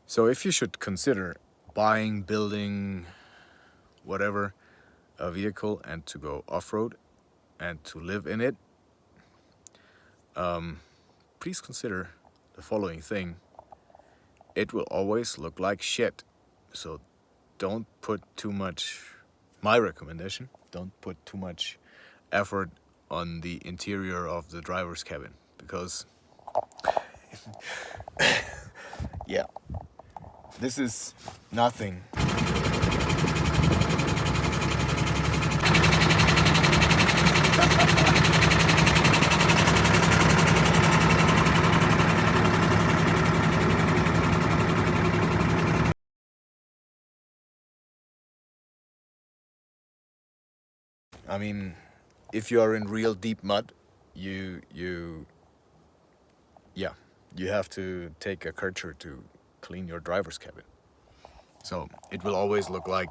So if you should consider buying, building, whatever, a vehicle and to go off-road and to live in it, please consider the following thing. It will always look like shit. So don't put too much, my recommendation, don't put too much effort on the interior of the driver's cabin, because yeah, this is nothing. I mean, if you are in real deep mud, you have to take a Kärcher to clean your driver's cabin. So it will always look like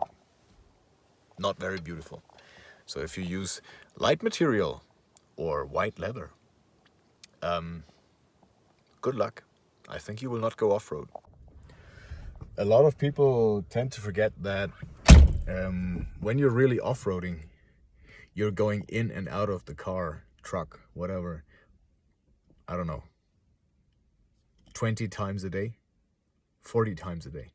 not very beautiful. So if you use light material or white leather, good luck. I think you will not go off-road. A lot of people tend to forget that when you're really off-roading, you're going in and out of the car, truck, whatever, I don't know, 20 times a day, 40 times a day,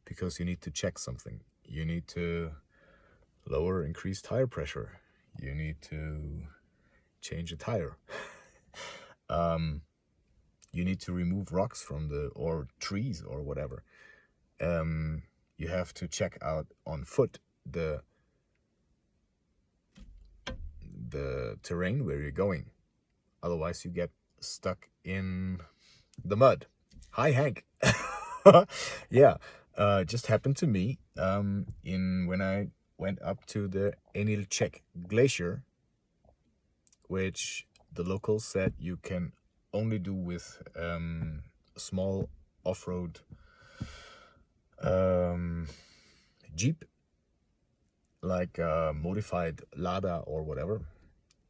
because you need to check something. You need to lower, increase tire pressure. You need to change a tire. You need to remove rocks from or trees or whatever. You have to check out on foot the terrain where you're going. Otherwise you get stuck in the mud. Hi, Hank. Yeah, just happened to me when I went up to the Enilchek Glacier, which the locals said you can only do with a small off-road Jeep, like a modified Lada or whatever.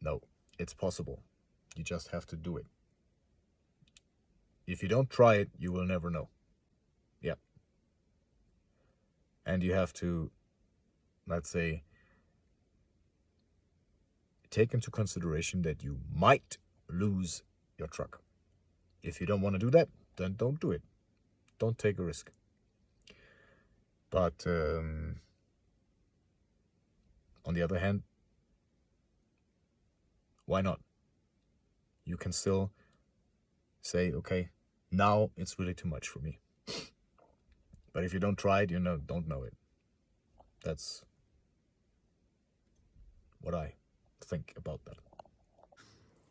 No, it's possible. You just have to do it. If you don't try it, you will never know. Yeah. And you have to, let's say, take into consideration that you might lose your truck. If you don't want to do that, then don't do it. Don't take a risk. But on the other hand, why not? You can still say, okay, now it's really too much for me. But if you don't try it, you don't know it. That's what I think about that.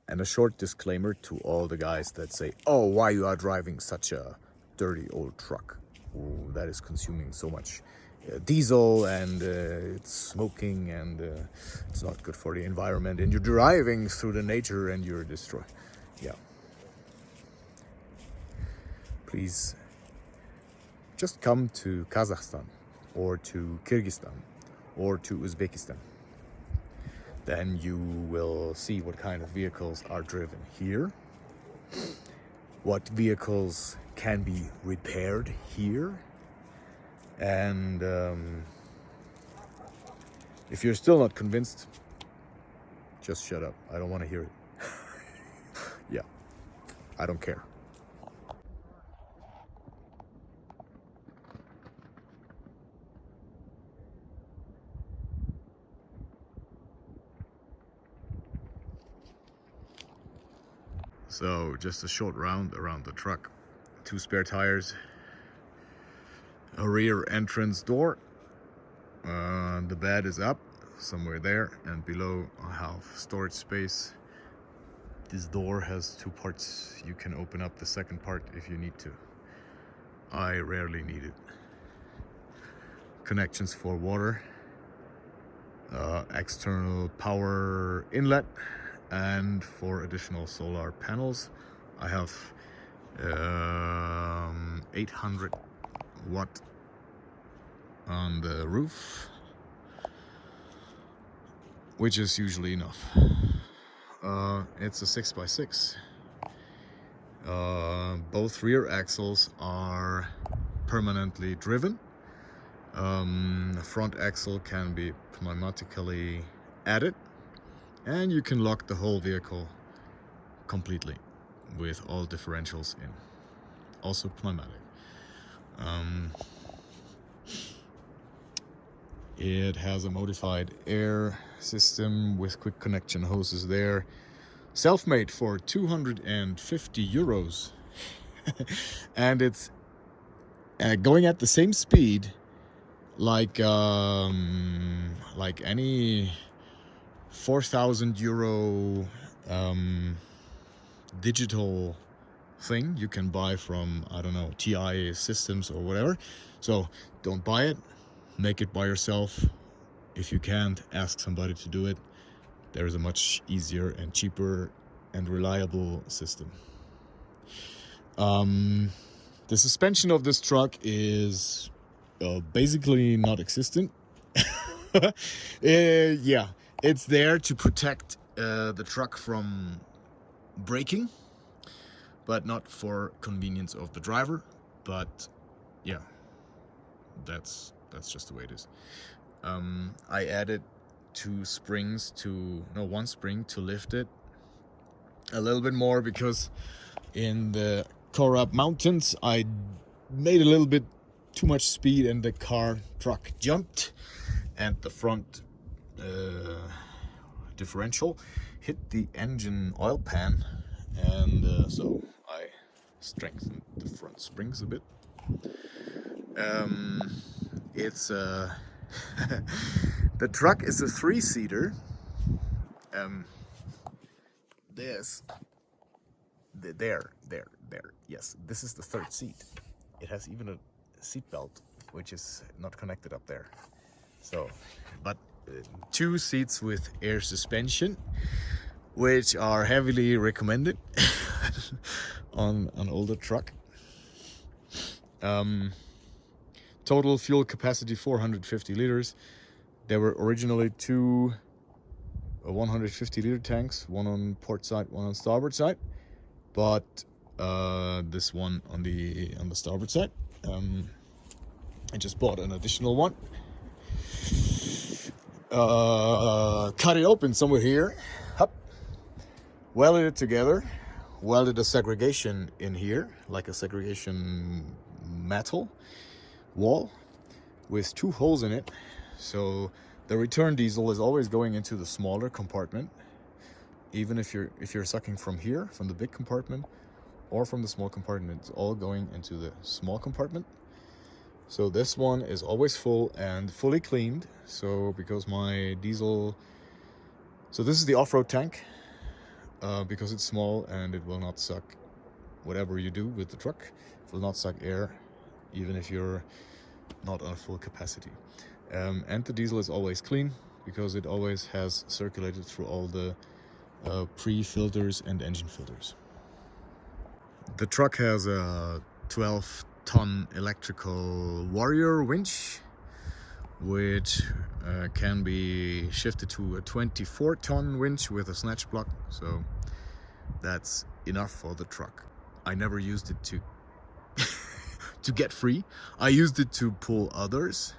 And a short disclaimer to all the guys that say, oh, why you are driving such a dirty old truck? Oh, that is consuming so much diesel, and it's smoking, and it's not good for the environment, and you're driving through the nature and you're destroyed. Yeah. Please just come to Kazakhstan or to Kyrgyzstan or to Uzbekistan. Then you will see what kind of vehicles are driven here, what vehicles can be repaired here, and if you're still not convinced, just shut up. I don't want to hear it. Yeah, I don't care. So just a short round around the truck. 2 spare tires, a rear entrance door. The bed is up somewhere there, and below I have storage space. This door has 2 parts. You can open up the second part if you need to. I rarely need it. Connections for water, external power inlet, and for additional solar panels I have 800 watt on the roof, which is usually enough. It's a 6x6. Both rear axles are permanently driven. Front axle can be pneumatically added, and you can lock the whole vehicle completely with all differentials in, also pneumatic. It has a modified air system with quick connection hoses there, self-made for 250 euros. And it's going at the same speed like any 4,000 euro digital thing you can buy from, I don't know, TI Systems or whatever. So don't buy it, make it by yourself. If you can't, ask somebody to do it. There is a much easier and cheaper and reliable system. The suspension of this truck is basically not existent. Yeah, it's there to protect the truck from braking, but not for convenience of the driver. But yeah, that's just the way it is. I added one spring to lift it a little bit more, because in the Korab Mountains I made a little bit too much speed and the truck jumped, and the front differential hit the engine oil pan, and so I strengthened the front springs a bit. It's the truck is a 3-seater. Yes, this is the third seat. It has even a seat belt, which is not connected up there. So, but 2 seats with air suspension, which are heavily recommended on an older truck. Total fuel capacity 450 liters. There were originally 2 150-liter tanks, one on port side, one on starboard side, but this one on the starboard side. I just bought an additional one. Cut it open somewhere here, welded it together, welded a segregation in here, like a segregation metal wall with 2 holes in it. So the return diesel is always going into the smaller compartment, even if you're sucking from here, from the big compartment, or from the small compartment. It's all going into the small compartment. So this one is always full and fully cleaned. So because my diesel, so this is the off-road tank, because it's small and it will not suck whatever you do with the truck. It will not suck air, even if you're not on full capacity. And the diesel is always clean, because it always has circulated through all the pre-filters and engine filters. The truck has a 12-ton electrical Warrior winch, which can be shifted to a 24-ton winch with a snatch block, so that's enough for the truck. I never used it to to get free. I used it to pull others,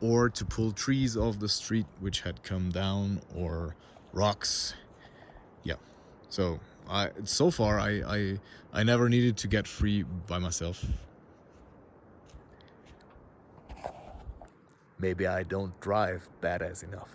or to pull trees off the street which had come down, or rocks. Yeah, so so far I never needed to get free by myself. Maybe I don't drive badass enough.